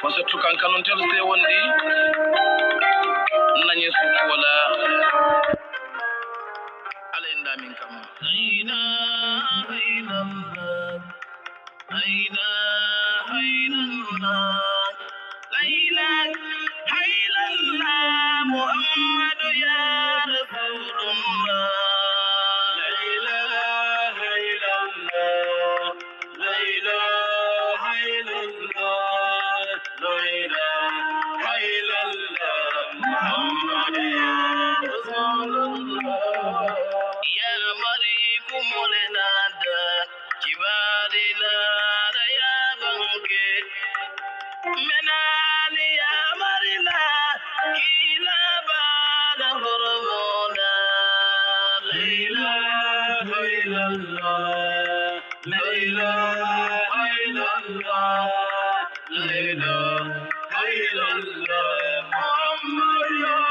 wasu kankanun sai wandi nanye su wala ala inda min kama aina aina laila hailalla muhammadu ya rasulullah laila hailallah laila hailallah laila hailallah muhammadu ya rasulullah ya marikum lenada kibarina ya banke menali ya marina kila bana hormona laila hailallah laila hailallah laila hailallah muhammad ya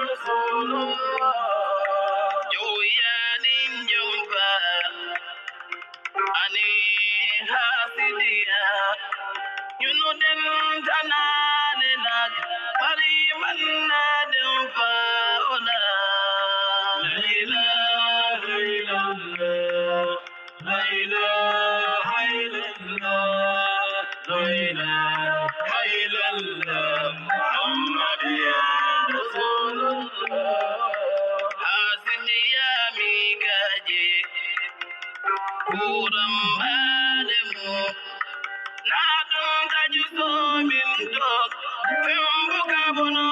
rasulullah yo yanin jumpa ani hasidiya you know them tanane nak bari man na dem fauna la ilaha illallah la ilaha illallah la ilaha illallah muhammad ya rasulullah hasidiya mi gaje kuram balemu na don kaju so min dog fembu kabono